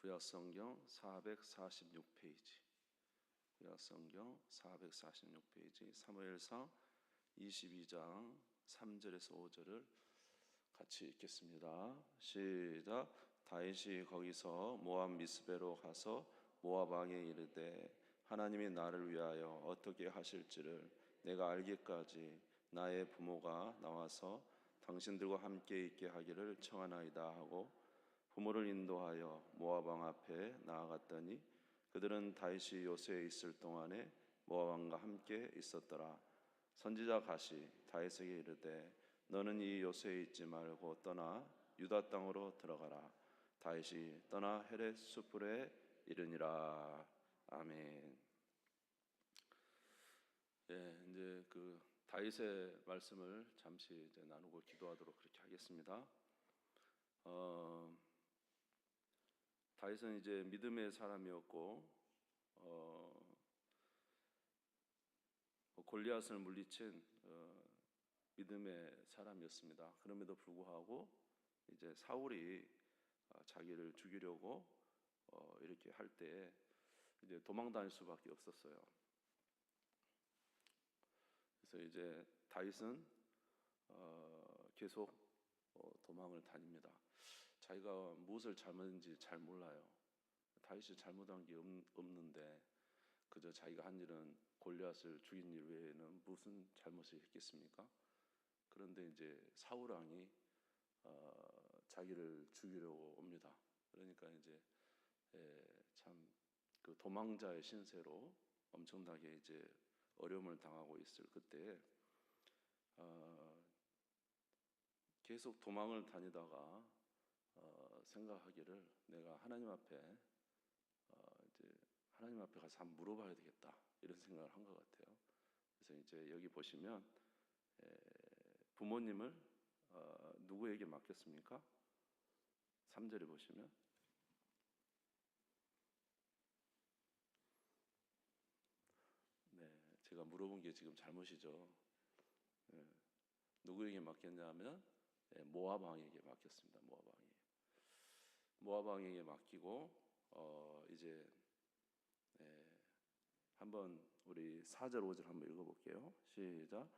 구약성경 446페이지, 구약성경 446페이지, 사무엘상 22장 3절에서 5절을 같이 읽겠습니다. 시작. 다윗이 거기서 모압 미스베로 가서 모압 왕에 이르되 하나님이 나를 위하여 어떻게 하실지를 내가 알기까지 나의 부모가 나와서 당신들과 함께 있게 하기를 청하나이다 하고 부모를 인도하여 모압 왕 앞에 나아갔더니 그들은 다윗이 요새에 있을 동안에 모압 왕과 함께 있었더라. 선지자 갓이 다윗에게 이르되 너는 이 요새에 있지 말고 떠나 유다 땅으로 들어가라. 다윗이 떠나 헤렛 수풀에 이르니라. 아멘. 예, 이제 그 다윗의 말씀을 잠시 이제 나누고 기도하도록 그렇게 하겠습니다. 다윗은 이제 믿음의 사람이었고 골리앗을 물리친 믿음의 사람이었습니다. 그럼에도 불구하고 이제 사울이 자기를 죽이려고 이렇게 할 때 이제 도망 다닐 수밖에 없었어요. 그래서 이제 다윗은 계속 도망을 다닙니다. 자기가 무엇을 잘못했는지 잘 몰라요. 다윗이 잘못한 게 없는데 그저 자기가 한 일은 골리앗을 죽인 일 외에는 무슨 잘못을 했겠습니까? 그런데 이제 사울 왕이 자기를 죽이려고 옵니다. 그러니까 이제 참 그 도망자의 신세로 엄청나게 이제 어려움을 당하고 있을 그때 계속 도망을 다니다가 생각하기를 내가 하나님 앞에 이제 하나님 앞에 가서 한번 물어봐야 되겠다 이런 생각을 한 것 같아요. 그래서 이제 여기 보시면 부모님을 누구에게 맡겼습니까? 3절에 보시면 제가 물어본 게 지금 잘못이죠. 누구에게 맡겼냐면 모압 왕에게 맡겼습니다. 모압 왕에게 맡기고 이제 한번 우리 4절 5절 한번 읽어볼게요. 시작.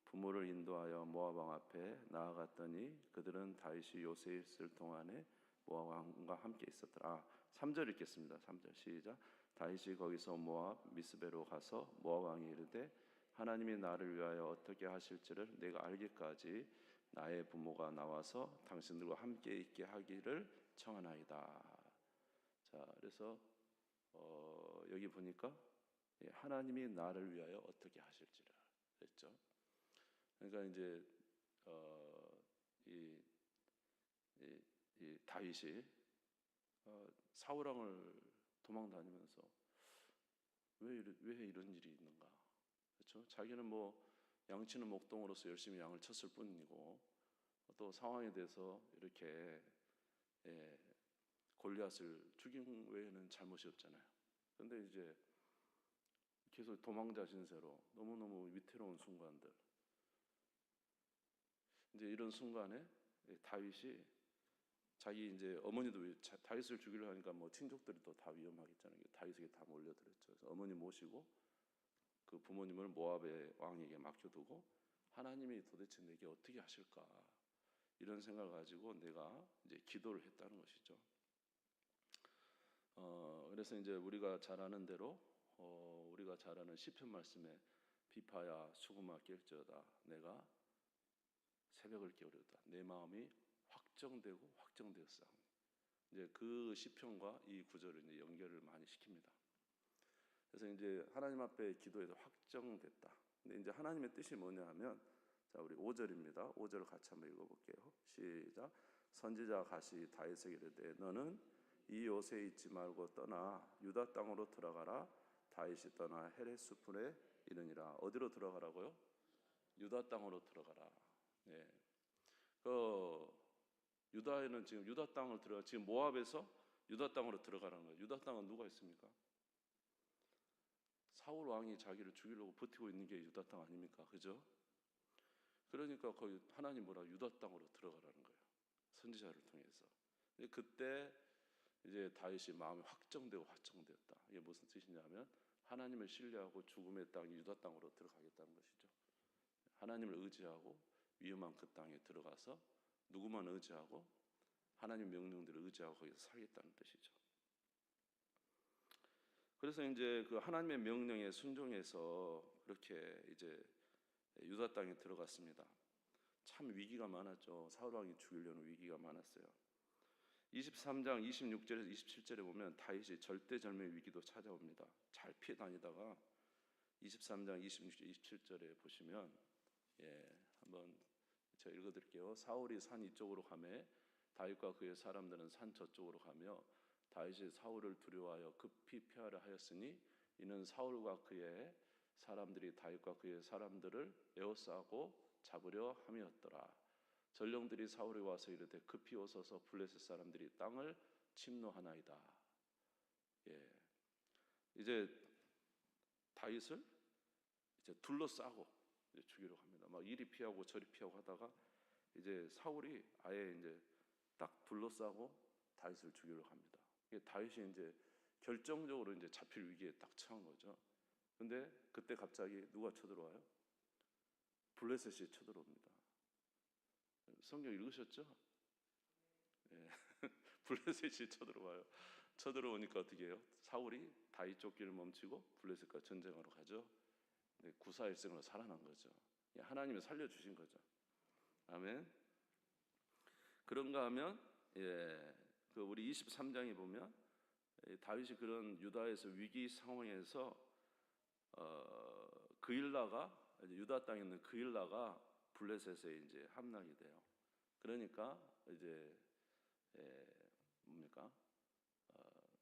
부모를 인도하여 모압 왕 앞에 나아갔더니 그들은 다윗이 요새에 있을 동안에 모압 왕과 함께 있었더라. 3절 읽겠습니다. 3절 시작. 다윗이 거기서 모압 미스베로 가서 모압 왕이 이르되 하나님이 나를 위하여 어떻게 하실지를 내가 알기까지 나의 부모가 나와서 당신들과 함께 있게 하기를 청하나이다. 자, 그래서 여기 보니까 하나님이 나를 위하여 어떻게 하실지를 그랬죠. 그러니까 이제 이 다윗이 사울 왕을 도망 다니면서 왜 이런 일이 있는가? 그렇죠? 자기는 뭐 양치는 목동으로서 열심히 양을 쳤을 뿐이고 또 상황에 대해서 이렇게 골리앗을 죽인 외에는 잘못이 없잖아요. 그런데 이제 계속 도망자 신세로 너무너무 위태로운 순간들, 이제 이런 순간에 다윗이 자기 이제 어머니도 다윗을 죽이려 하니까 뭐 친족들이 또 다 위험하겠잖아요. 다윗에게 다 몰려들었죠. 그래서 어머니 모시고 그 부모님을 모압의 왕에게 맡겨두고 하나님이 도대체 내게 어떻게 하실까 이런 생각을 가지고 내가 이제 기도를 했다는 것이죠. 그래서 이제 우리가 잘 아는 대로 우리가 잘 아는 시편 말씀에 비파야 수구마 깰지어다 내가 새벽을 깨우려다 내 마음이 확정되고 확정되었사. 이제 그 시편과 이 구절을 이제 연결을 많이 시킵니다. 그래서 이제 하나님 앞에 기도해서 확정됐다. 근데 이제 하나님의 뜻이 뭐냐 하면 자 우리 5절입니다. 5절을 같이 한번 읽어볼게요. 시작. 선지자 갓이 다윗에게 이르되 너는 이 요새에 있지 말고 떠나 유다 땅으로 들어가라. 다윗이 떠나 헤렛 수풀에 이르니라. 어디로 들어가라고요? 유다 땅으로 들어가라. 네. 유다에는 지금 유다 땅을 지금 모압에서 유다 땅으로 들어가라는 거예요. 유다 땅은 누가 있습니까? 사울 왕이 자기를 죽이려고 버티고 있는 게 유다 땅 아닙니까? 그죠? 그러니까 거기 하나님 뭐라 유다 땅으로 들어가라는 거예요. 선지자를 통해서. 그때 이제 다윗이 마음이 확정되었다. 이게 무슨 뜻이냐면 하나님을 신뢰하고 죽음의 땅 유다 땅으로 들어가겠다는 것이죠. 하나님을 의지하고 위험한 그 땅에 들어가서 누구만 의지하고 하나님 명령대로 의지하고 거기서 살겠다는 뜻이죠. 그래서 이제 그 하나님의 명령에 순종해서 그렇게 이제 유다 땅에 들어갔습니다. 참 위기가 많았죠. 사울 왕이 죽이려는 위기가 많았어요. 23장 26절에서 27절에 보면 다윗이 절대절명의 위기도 찾아옵니다. 잘 피해 다니다가 23장 26절 27절에 보시면 한번 제가 읽어드릴게요. 사울이 산 이쪽으로 가매 다윗과 그의 사람들은 산 저쪽으로 가며 다윗이 사울을 두려워하여 급히 피하려 하였으니 이는 사울과 그의 사람들이 다윗과 그의 사람들을 에워싸고 잡으려 함이었더라. 전령들이 사울에 와서 이르되 급히 오소서 블레셋 사람들이 땅을 침노하나이다. 이제 다윗을 이제 둘러싸고 이제 죽이려고 합니다. 막 이리 피하고 저리 피하고 하다가 이제 사울이 아예 이제 딱 둘러싸고 다윗을 죽이려고 합니다. 다윗이 이제 결정적으로 이제 잡힐 위기에 딱 처한 거죠. 근데 그때 갑자기 누가 쳐들어와요? 블레셋이 쳐들어옵니다. 성경 읽으셨죠? 블레셋이 쳐들어와요. 쳐들어오니까 어떻게 해요? 사울이 다윗 쫓기를 멈추고 블레셋과 전쟁하러 가죠. 구사일생으로 살아난 거죠. 하나님이 살려주신 거죠. 아멘. 그런가 하면 그 우리 23장에 보면 다윗이 그런 유다에서 위기 상황에서 그일라가 유다 땅에 있는 그일라가 블레셋에 이제 함락이 돼요. 그러니까 이제 뭡니까?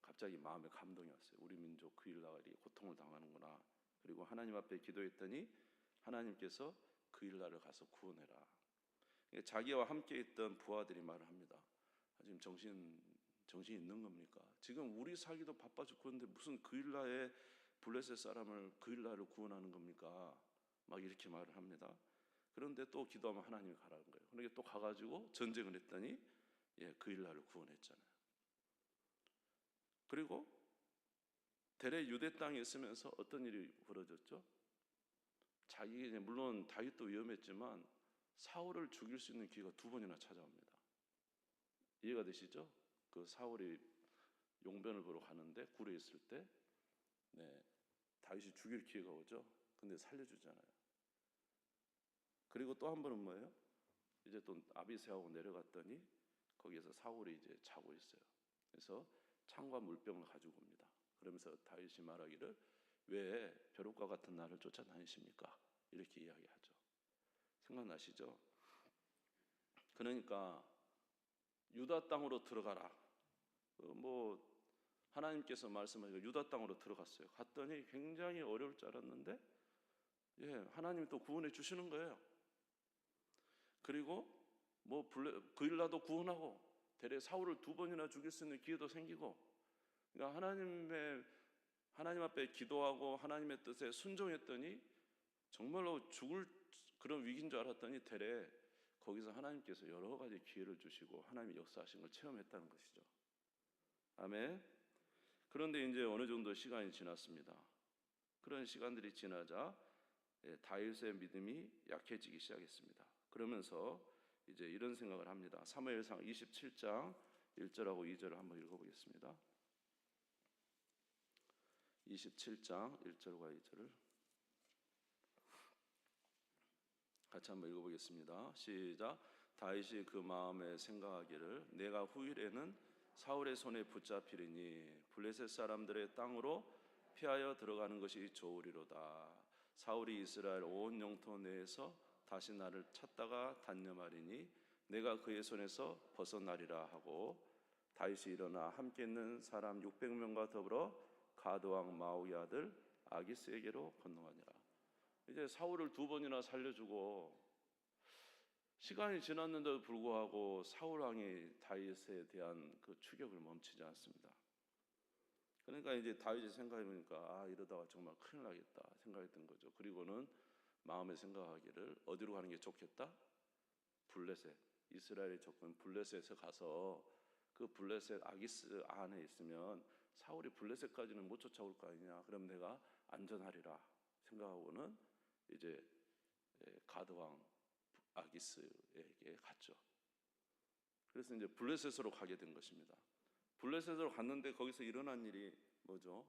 갑자기 마음에 감동이 왔어요. 우리 민족 그일라가 이렇게 고통을 당하는구나. 그리고 하나님 앞에 기도했더니 하나님께서 그일라를 가서 구원해라. 자기와 함께 있던 부하들이 말을 합니다. 지금 정신 있는 겁니까? 지금 우리 살기도 바빠 죽겠는데 무슨 그일라의 블레셋 사람을 그일라를 구원하는 겁니까? 막 이렇게 말을 합니다. 그런데 또 기도하면 하나님이 가라는 거예요. 그러니까 또 가가지고 전쟁을 했더니 그일라를 구원했잖아요. 그리고 대래 유대 땅에 있으면서 어떤 일이 벌어졌죠? 자기 물론 다윗도 위험했지만 사울을 죽일 수 있는 기회가 2번이나 찾아옵니다. 이해가 되시죠? 그 사울이 용변을 보러 가는데 굴에 있을 때 다윗이 죽일 기회가 오죠. 근데 살려주잖아요. 그리고 또 한 번은 뭐예요? 이제 또 아비새하고 내려갔더니 거기에서 사울이 이제 자고 있어요. 그래서 창과 물병을 가지고 옵니다. 그러면서 다윗이 말하기를 왜 벼룩과 같은 나를 쫓아다니십니까? 이렇게 이야기하죠. 생각나시죠? 그러니까 유다 땅으로 들어가라. 하나님께서 말씀하시고 유다 땅으로 들어갔어요. 갔더니 굉장히 어려울 줄 알았는데 하나님이 또 구원해 주시는 거예요. 그리고 그일라도 구원하고 대래 사울을 2번이나 죽일 수 있는 기회도 생기고, 그러니까 하나님 앞에 기도하고 하나님의 뜻에 순종했더니 정말로 죽을 그런 위기인 줄 알았더니 대래 거기서 하나님께서 여러 가지 기회를 주시고 하나님의 역사하신 걸 체험했다는 것이죠. 아멘. 그런데 이제 어느 정도 시간이 지났습니다. 그런 시간들이 지나자 다윗의 믿음이 약해지기 시작했습니다. 그러면서 이제 이런 생각을 합니다. 사무엘상 27장 1절하고 2절을 한번 읽어보겠습니다. 27장 1절과 2절을 같이 한번 읽어보겠습니다. 시작. 다윗이 그 마음에 생각하기를 내가 후일에는 사울의 손에 붙잡히리니 블레셋 사람들의 땅으로 피하여 들어가는 것이 좋으리로다. 사울이 이스라엘 온 영토 내에서 다시 나를 찾다가 단념하리니 내가 그의 손에서 벗어나리라 하고 다윗이 일어나 함께 있는 사람 600명과 더불어 가드왕 마옥의 아들 아기스에게로 건너가니라. 이제 사울을 2번이나 살려주고 시간이 지났는데도 불구하고 사울 왕이 다윗에 대한 그 추격을 멈추지 않습니다. 그러니까 이제 다윗이 생각해보니까 이러다가 정말 큰일 나겠다 생각했던 거죠. 그리고는 마음에 생각하기를 어디로 가는 게 좋겠다? 블레셋, 이스라엘의 적군 블레셋에 가서 그 블레셋 아기스 안에 있으면 사울이 블레셋까지는 못 쫓아올 거 아니냐. 그럼 내가 안전하리라 생각하고는 이제 가드 왕 아기스에게 갔죠. 그래서 이제 블레셋으로 가게 된 것입니다. 블레셋으로 갔는데 거기서 일어난 일이 뭐죠?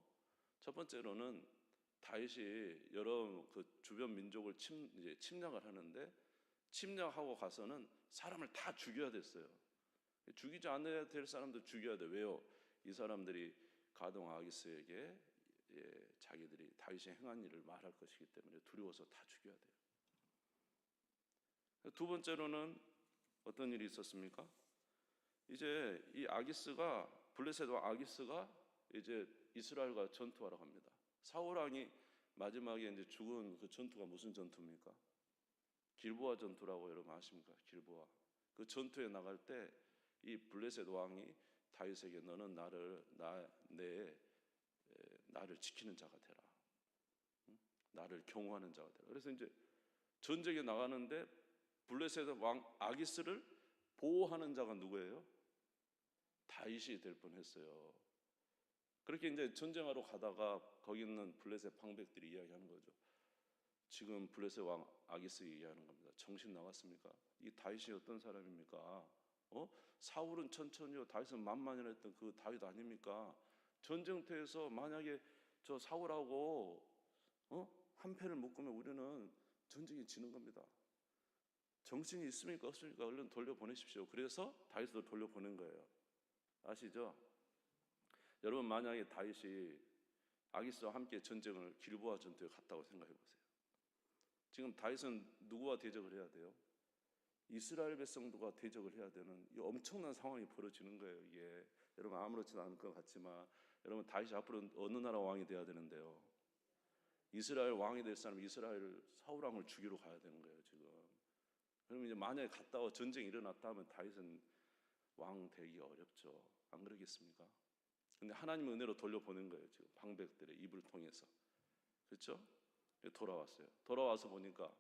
첫 번째로는 다윗이 여러 그 주변 민족을 이제 침략을 하는데, 침략하고 가서는 사람을 다 죽여야 됐어요. 죽이지 않아야 될 사람도 죽여야 돼. 왜요? 이 사람들이 가동 아기스에게 자기들이 다윗이 행한 일을 말할 것이기 때문에 두려워서 다 죽여야 돼요. 두 번째로는 어떤 일이 있었습니까? 이제 이 아기스가, 블레셋 왕 아기스가 이제 이스라엘과 전투하러 갑니다. 사울 왕이 마지막에 이제 죽은 그 전투가 무슨 전투입니까? 길보아 전투라고 여러분 아십니까? 길보아. 그 전투에 나갈 때 이 블레셋 왕이 다윗에게 너는 나를 지키는 자가 되라. 나를 경호하는 자가 되라. 그래서 이제 전쟁에 나가는데 블레셋 왕 아기스를 보호하는 자가 누구예요? 다윗이 될 뻔했어요. 그렇게 이제 전쟁하러 가다가 거기 있는 블레셋 방백들이 이야기하는 거죠. 지금 블레셋 왕 아기스 얘기하는 겁니다. 정신 나갔습니까? 이 다윗이 어떤 사람입니까? 사울은 천천히요, 다윗은 만만이라 했던 그 다윗 아닙니까? 전쟁터에서 만약에 저 사울하고 한 패를 묶으면 우리는 전쟁이 지는 겁니다. 정신이 있습니까? 없습니까? 얼른 돌려보내십시오. 그래서 다윗을 돌려보낸 거예요. 아시죠? 여러분, 만약에 다윗이 아기스와 함께 전쟁을 길보아 전투에 갔다고 생각해 보세요. 지금 다윗은 누구와 대적을 해야 돼요? 이스라엘 백성들과 대적을 해야 되는 이 엄청난 상황이 벌어지는 거예요. 이게 여러분 아무렇지도 않을 것 같지만, 여러분 다윗이 앞으로 어느 나라 왕이 돼야 되는데요? 이스라엘 왕이 될 사람, 이스라엘 사울 왕을 죽이러 가야 되는 거예요 지금. 그러면 이제 만약에 갔다 와 전쟁이 일어났다 하면 다윗은 왕 되기가 어렵죠. 안 그러겠습니까? 근데 하나님의 은혜로 돌려보낸 거예요. 지금 방백들의 입을 통해서. 그렇죠? 돌아왔어요. 돌아와서 보니까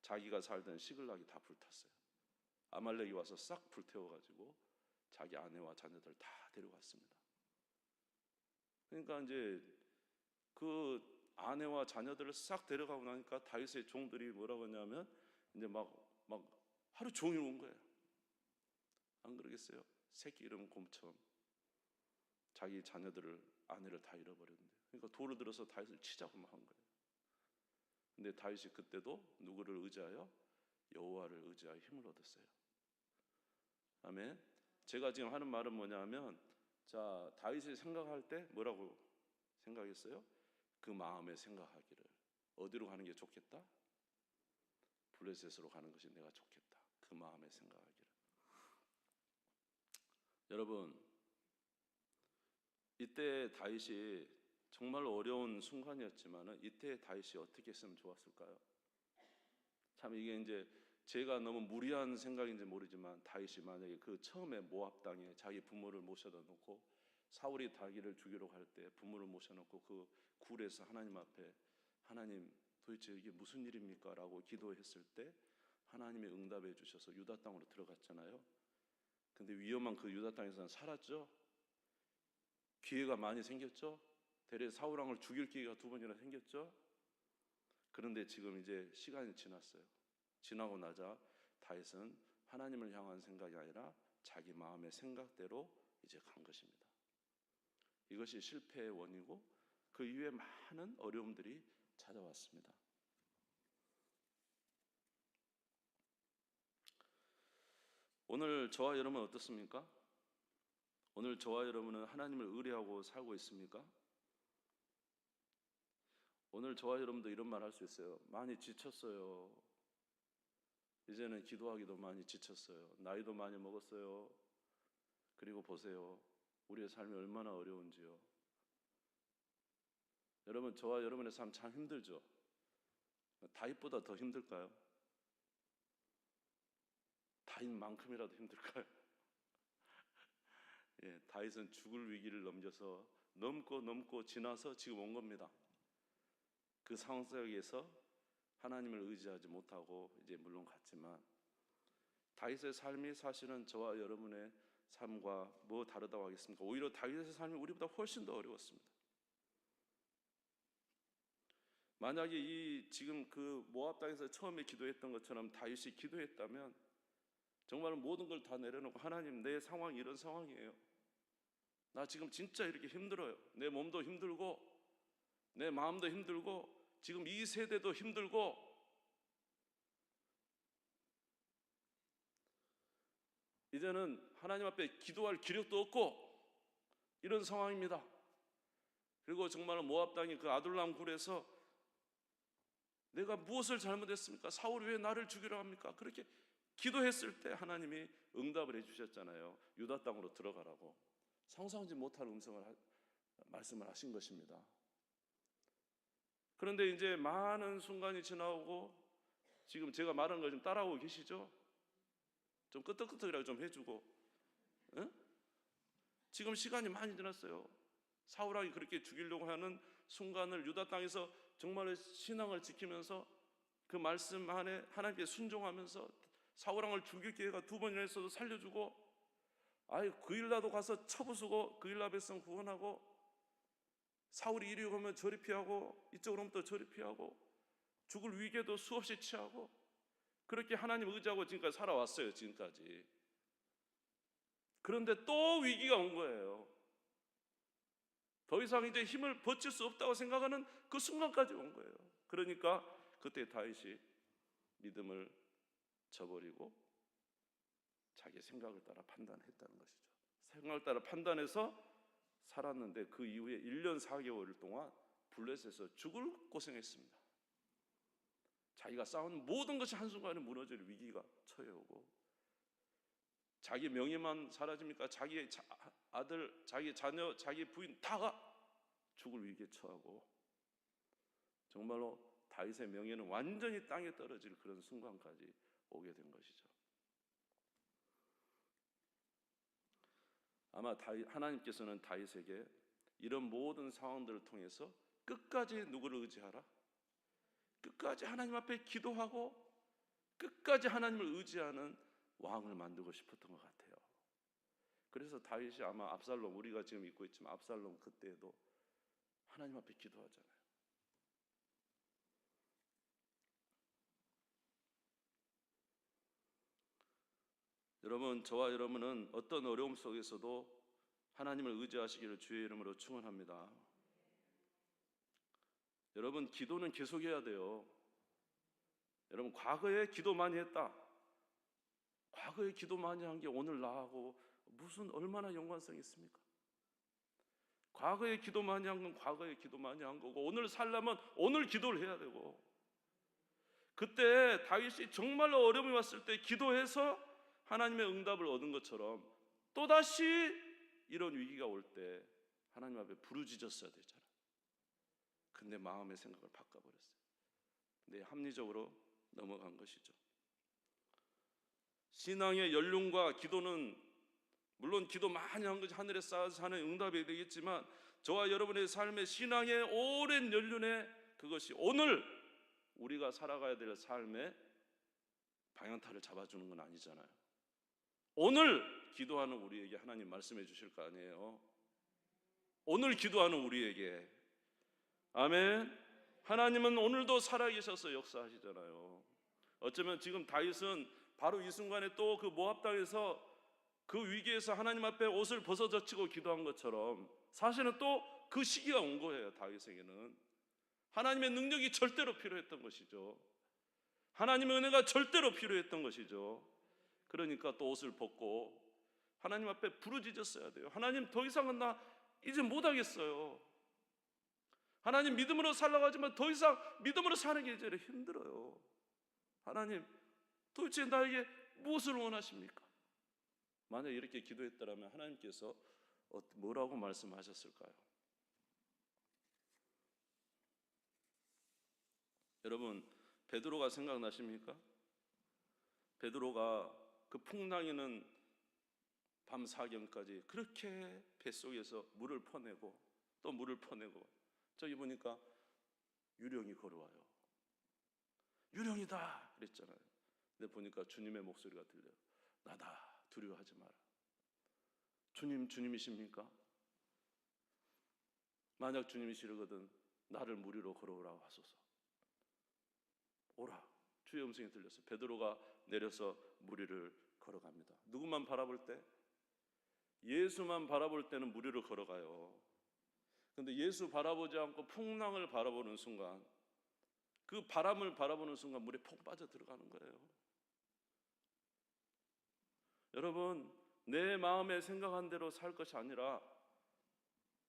자기가 살던 시글락이 다 불탔어요. 아말렉이 와서 싹 불태워가지고 자기 아내와 자녀들 다 데려갔습니다. 그러니까 이제 그 아내와 자녀들을 싹 데려가고 나니까 다윗의 종들이 뭐라고 하냐면 이제 막 하루 종일 온 거예요. 안 그러겠어요? 새끼 이름 곰처럼 자기 자녀들을, 아내를 다 잃어버렸는데, 그러니까 돌을 들어서 다윗을 치자고 막 한 거예요. 근데 다윗이 그때도 누구를 의지하여? 여호와를 의지하여 힘을 얻었어요. 아멘. 제가 지금 하는 말은 뭐냐면, 자, 다윗이 생각할 때 뭐라고 생각했어요? 그 마음에 생각하기를, 어디로 가는 게 좋겠다? 블레셋으로 가는 것이 내가 좋겠다. 그 마음에 생각하기를. 여러분, 이때 다윗이 정말 어려운 순간이었지만 이때 다윗이 어떻게 했으면 좋았을까요? 참 이게 이제 제가 너무 무리한 생각인지 모르지만, 다윗이 만약에 그 처음에 모압 땅에 자기 부모를 모셔다 놓고 사울이 자기를 죽이러 갈 때 부모를 모셔놓고 그 굴에서 하나님 앞에, 하나님 도대체 이게 무슨 일입니까? 라고 기도했을 때 하나님이 응답해 주셔서 유다 땅으로 들어갔잖아요. 근데 위험한 그 유다 땅에서는 살았죠. 기회가 많이 생겼죠. 대래 사울 왕을 죽일 기회가 2번이나 생겼죠. 그런데 지금 이제 시간이 지났어요. 지나고 나자 다윗은 하나님을 향한 생각이 아니라 자기 마음의 생각대로 이제 간 것입니다. 이것이 실패의 원이고 그 이후에 많은 어려움들이 찾아왔습니다. 오늘 저와 여러분은 어떻습니까? 오늘 저와 여러분은 하나님을 의뢰하고 살고 있습니까? 오늘 저와 여러분도 이런 말 할 수 있어요. 많이 지쳤어요. 이제는 기도하기도 많이 지쳤어요. 나이도 많이 먹었어요. 그리고 보세요, 우리의 삶이 얼마나 어려운지요. 여러분, 저와 여러분의 삶 참 힘들죠? 다윗보다 더 힘들까요? 다윗만큼이라도 힘들까요? 예, 다윗은 죽을 위기를 넘고 지나서 지금 온 겁니다. 그 상황 속에서 하나님을 의지하지 못하고 이제 물론 갔지만, 다윗의 삶이 사실은 저와 여러분의 삶과 뭐 다르다고 하겠습니까? 오히려 다윗의 삶이 우리보다 훨씬 더 어려웠습니다. 만약에 이 지금 그 모압 땅에서 처음에 기도했던 것처럼 다윗이 기도했다면 정말 모든 걸 다 내려놓고 하나님, 내 상황이 이런 상황이에요. 나 지금 진짜 이렇게 힘들어요. 내 몸도 힘들고 내 마음도 힘들고 지금 이 세대도 힘들고 이제는 하나님 앞에 기도할 기력도 없고 이런 상황입니다. 그리고 정말 모압 땅의 그 아둘람 굴에서 내가 무엇을 잘못했습니까? 사울이 왜 나를 죽이려 합니까? 그렇게 기도했을 때 하나님이 응답을 해주셨잖아요. 유다 땅으로 들어가라고. 상상하지 못할 말씀을 하신 것입니다. 그런데 이제 많은 순간이 지나오고 지금 제가 말하는 걸 좀 따라오고 계시죠? 좀 끄떡끄떡이라고 좀 해주고, 응? 지금 시간이 많이 지났어요. 사울왕이 그렇게 죽이려고 하는 순간을 유다 땅에서 정말 신앙을 지키면서 그 말씀 안에 하나님께 순종하면서 사울왕을 죽일 기회가 2번이나 있어도 살려주고, 아예 그일라도 가서 쳐부수고 그일라 백성 구원하고, 사울이 이리 오면 저리 피하고 이쪽으로 오면 또 저리 피하고, 죽을 위기에도 수없이 취하고, 그렇게 하나님 의지하고 지금까지 살아왔어요. 지금까지. 그런데 또 위기가 온 거예요. 더 이상 이제 힘을 버틸 수 없다고 생각하는 그 순간까지 온 거예요. 그러니까 그때 다윗이 믿음을 저버리고 자기 생각을 따라 판단했다는 것이죠. 생각을 따라 판단해서 살았는데 그 이후에 1년 4개월 동안 블레셋에서 죽을 고생했습니다. 자기가 쌓은 모든 것이 한순간에 무너질 위기가 처해오고, 자기 명예만 사라집니까? 자기의 아들, 자기 자녀, 자기 부인 다가 죽을 위기에 처하고, 정말로 다윗의 명예는 완전히 땅에 떨어질 그런 순간까지 오게 된 것이죠. 아마 하나님께서는 다윗에게 이런 모든 상황들을 통해서 끝까지 누구를 의지하라? 끝까지 하나님 앞에 기도하고 끝까지 하나님을 의지하는 왕을 만들고 싶었던 것 같아요. 그래서 다윗이 아마 압살롬, 우리가 지금 읽고 있지만 압살롬 그때에도 하나님 앞에 기도하잖아요. 여러분, 저와 여러분은 어떤 어려움 속에서도 하나님을 의지하시기를 주의 이름으로 축원합니다. 여러분, 기도는 계속해야 돼요. 여러분, 과거에 기도 많이 했다. 과거에 기도 많이 한 게 오늘 나하고 무슨 얼마나 연관성이 있습니까? 과거에 기도 많이 한 건 과거에 기도 많이 한 거고, 오늘 살려면 오늘 기도를 해야 되고, 그때 다윗이 정말로 어려움이 왔을 때 기도해서 하나님의 응답을 얻은 것처럼 또다시 이런 위기가 올 때 하나님 앞에 부르짖었어야 되잖아. 근데 마음의 생각을 바꿔버렸어요. 근데 합리적으로 넘어간 것이죠. 신앙의 연륜과 기도는 물론 기도 많이 한 것이 하늘에 쌓아서 하는 응답이 되겠지만, 저와 여러분의 삶의 신앙의 오랜 연륜에 그것이 오늘 우리가 살아가야 될 삶의 방향타를 잡아주는 건 아니잖아요. 오늘 기도하는 우리에게 하나님 말씀해 주실 거 아니에요. 오늘 기도하는 우리에게, 아멘. 하나님은 오늘도 살아계셔서 역사하시잖아요. 어쩌면 지금 다윗은 바로 이 순간에 또 그 모압 땅에서 그 위기에서 하나님 앞에 옷을 벗어젖히고 기도한 것처럼 사실은 또 그 시기가 온 거예요. 다윗에게는 하나님의 능력이 절대로 필요했던 것이죠. 하나님의 은혜가 절대로 필요했던 것이죠. 그러니까 또 옷을 벗고 하나님 앞에 부르짖었어야 돼요. 하나님, 더 이상은 나 이제 못하겠어요. 하나님, 믿음으로 살라고 하지만 더 이상 믿음으로 사는 게 이제 힘들어요. 하나님, 도대체 나에게 무엇을 원하십니까? 만약 이렇게 기도했더라면 하나님께서 뭐라고 말씀하셨을까요? 여러분, 베드로가 생각나십니까? 베드로가 그 풍랑이는 밤 사경까지 그렇게 뱃속에서 물을 퍼내고 또 물을 퍼내고, 저기 보니까 유령이 걸어와요. 유령이다 그랬잖아요. 근데 보니까 주님의 목소리가 들려요. 나다, 두려워하지 마라. 주님이십니까? 만약 주님이시거든 나를 무리로 걸어오라 하소서. 오라. 주의 음성이 들렸어. 베드로가 내려서 무리를 걸어갑니다. 누구만 바라볼 때? 예수만 바라볼 때는 무리를 걸어가요. 그런데 예수 바라보지 않고 풍랑을 바라보는 순간, 그 바람을 바라보는 순간 물에 폭 빠져 들어가는 거예요. 여러분, 내 마음에 생각한 대로 살 것이 아니라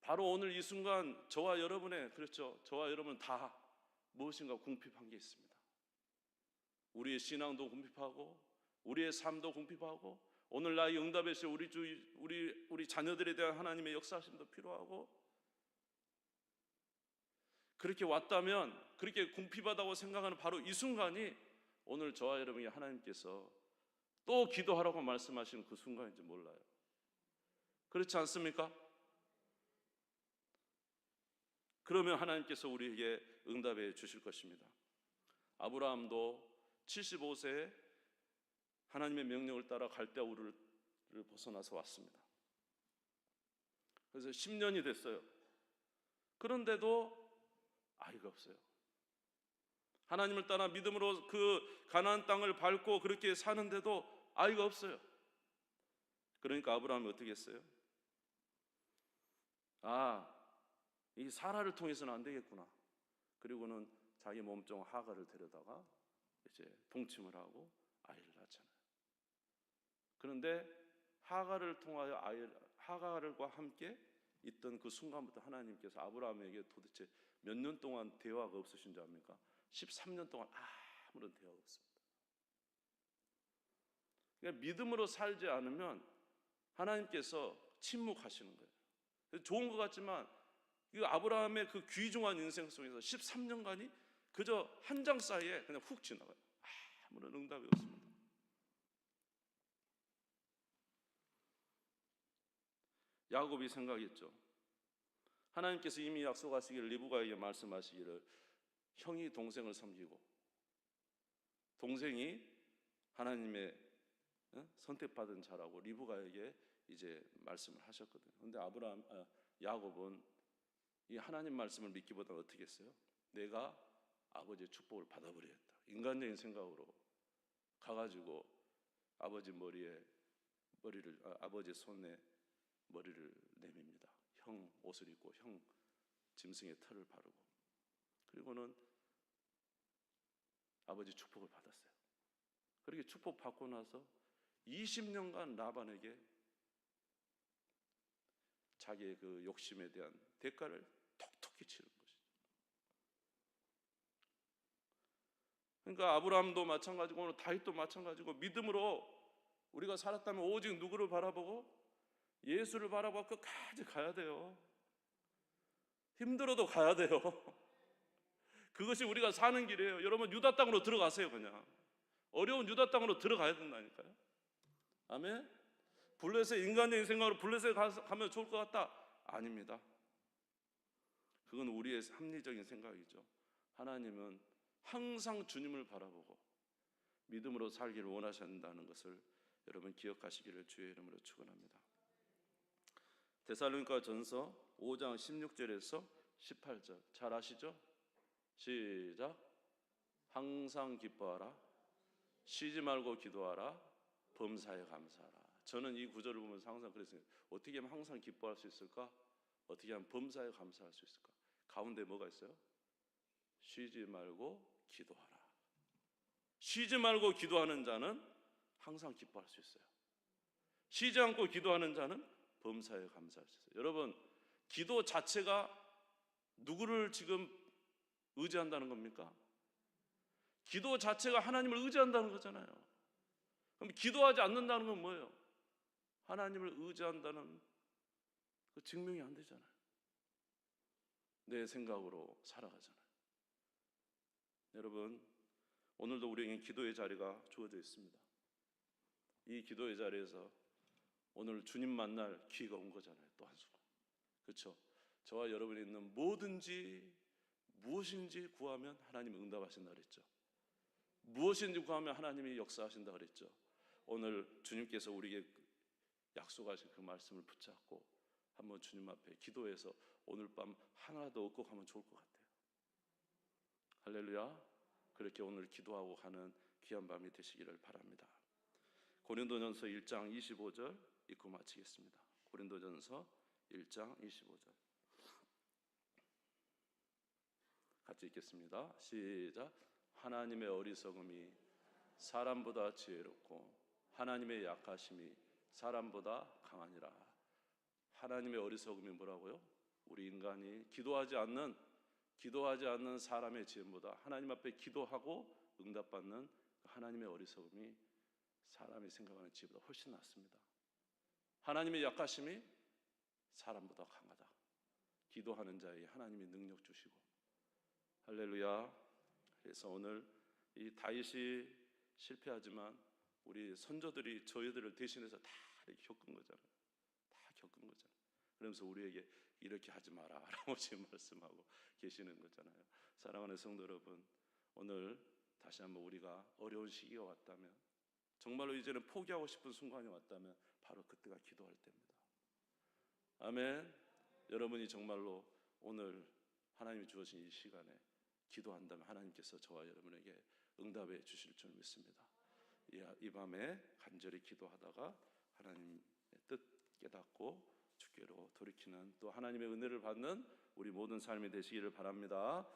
바로 오늘 이 순간 저와 여러분의, 그렇죠, 저와 여러분 다 무엇인가 궁핍한 게 있습니다. 우리의 신앙도 궁핍하고 우리의 삶도 궁핍하고 오늘 나의 응답의 시 우리 자녀들에 대한 하나님의 역사하심도 필요하고, 그렇게 왔다면, 그렇게 궁핍하다고 생각하는 바로 이 순간이 오늘 저와 여러분이 하나님께서 또 기도하라고 말씀하시는 그 순간인지 몰라요. 그렇지 않습니까? 그러면 하나님께서 우리에게 응답해 주실 것입니다. 아브라함도 75세에 하나님의 명령을 따라 갈대아 우르를 벗어나서 왔습니다. 그래서 10년이 됐어요. 그런데도 아이가 없어요. 하나님을 따라 믿음으로 그 가나안 땅을 밟고 그렇게 사는데도 아이가 없어요. 그러니까 아브라함이 어떻게 했어요? 이 사라를 통해서는 안 되겠구나. 그리고는 자기 몸종 하갈을 데려다가 이제 동침을 하고 아이를 낳잖아요. 그런데 하갈을 통하여 하갈과 함께 있던 그 순간부터 하나님께서 아브라함에게 도대체 몇 년 동안 대화가 없으신 줄 압니까? 13년 동안 아무런 대화가 없습니다. 그러니까 믿음으로 살지 않으면 하나님께서 침묵하시는 거예요. 좋은 것 같지만 이 아브라함의 그 귀중한 인생 속에서 13년간이 그저 한 장 사이에 그냥 훅 지나가요. 아무런 응답이 없습니다. 야곱이 생각했죠. 하나님께서 이미 약속하시기를, 리브가에게 말씀하시기를 형이 동생을 섬기고 동생이 하나님의 선택받은 자라고 리브가에게 이제 말씀을 하셨거든요. 그런데 야곱은 이 하나님 말씀을 믿기보다 어떻게 했어요? 내가 아버지의 축복을 받아버리겠다. 인간적인 생각으로 가가지고 아버지 아버지 손에 머리를 내밉니다. 형 옷을 입고 형 짐승의 털을 바르고, 그리고는 아버지 축복을 받았어요. 그렇게 축복 받고 나서 20년간 라반에게 자기의 그 욕심에 대한 대가를 톡톡히 치른 것이죠. 그러니까 아브라함도 마찬가지고 오늘 다윗도 마찬가지고 믿음으로 우리가 살았다면 오직 누구를 바라보고? 예수를 바라보고 끝까지 가야 돼요. 힘들어도 가야 돼요. 그것이 우리가 사는 길이에요. 여러분, 유다 땅으로 들어가세요. 그냥 어려운 유다 땅으로 들어가야 된다니까요. 아멘. 블레셋, 인간적인 생각으로 블레셋 가면 좋을 것 같다? 아닙니다. 그건 우리의 합리적인 생각이죠. 하나님은 항상 주님을 바라보고 믿음으로 살기를 원하신다는 것을 여러분 기억하시기를 주의 이름으로 축원합니다. 데살로니가 전서 5장 16절에서 18절 잘 아시죠? 시작. 항상 기뻐하라, 쉬지 말고 기도하라, 범사에 감사하라. 저는 이 구절을 보면서 항상 그랬어요. 어떻게 하면 항상 기뻐할 수 있을까? 어떻게 하면 범사에 감사할 수 있을까? 가운데 뭐가 있어요? 쉬지 말고 기도하라. 쉬지 말고 기도하는 자는 항상 기뻐할 수 있어요. 쉬지 않고 기도하는 자는 범사에 감사할 수 있어요. 여러분, 기도 자체가 누구를 지금 의지한다는 겁니까? 기도 자체가 하나님을 의지한다는 거잖아요. 그럼 기도하지 않는다는 건 뭐예요? 하나님을 의지한다는 그 증명이 안 되잖아요. 내 생각으로 살아가잖아요. 여러분, 오늘도 우리에게 기도의 자리가 주어져 있습니다. 이 기도의 자리에서 오늘 주님 만날 기회가 온 거잖아요. 또 한 순간. 그렇죠? 저와 여러분이 있는 뭐든지 무엇인지 구하면 하나님이 응답하신다 그랬죠. 무엇인지 구하면 하나님이 역사하신다 그랬죠. 오늘 주님께서 우리에게 약속하신 그 말씀을 붙잡고 한번 주님 앞에 기도해서 오늘 밤 하나라도 얻고 가면 좋을 것 같아요. 할렐루야. 그렇게 오늘 기도하고 가는 귀한 밤이 되시기를 바랍니다. 고린도전서 1장 25절 읽고 마치겠습니다. 고린도전서 1장 25절 같이 읽겠습니다. 시작. 하나님의 어리석음이 사람보다 지혜롭고 하나님의 약하심이 사람보다 강하니라. 하나님의 어리석음이 뭐라고요? 우리 인간이 기도하지 않는 사람의 지혜보다 하나님 앞에 기도하고 응답받는 하나님의 어리석음이 사람이 생각하는 지혜보다 훨씬 낫습니다. 하나님의 약하심이 사람보다 강하다. 기도하는 자에게 하나님이 능력 주시고. 할렐루야. 그래서 오늘 이 다윗이 실패하지만 우리 선조들이 저희들을 대신해서 다 이렇게 겪은 거잖아요. 다 겪은 거잖아요. 그러면서 우리에게 이렇게 하지 마라 라고 지금 말씀하고 계시는 거잖아요. 사랑하는 성도 여러분, 오늘 다시 한번 우리가 어려운 시기가 왔다면, 정말로 이제는 포기하고 싶은 순간이 왔다면 바로 그때가 기도할 때입니다. 아멘. 여러분이 정말로 오늘 하나님이 주어진 이 시간에 기도한다면 하나님께서 저와 여러분에게 응답해 주실 줄 믿습니다. 이 밤에 간절히 기도하다가 하나님의 뜻 깨닫고 주께로 돌이키는 또 하나님의 은혜를 받는 우리 모든 삶이 되시기를 바랍니다.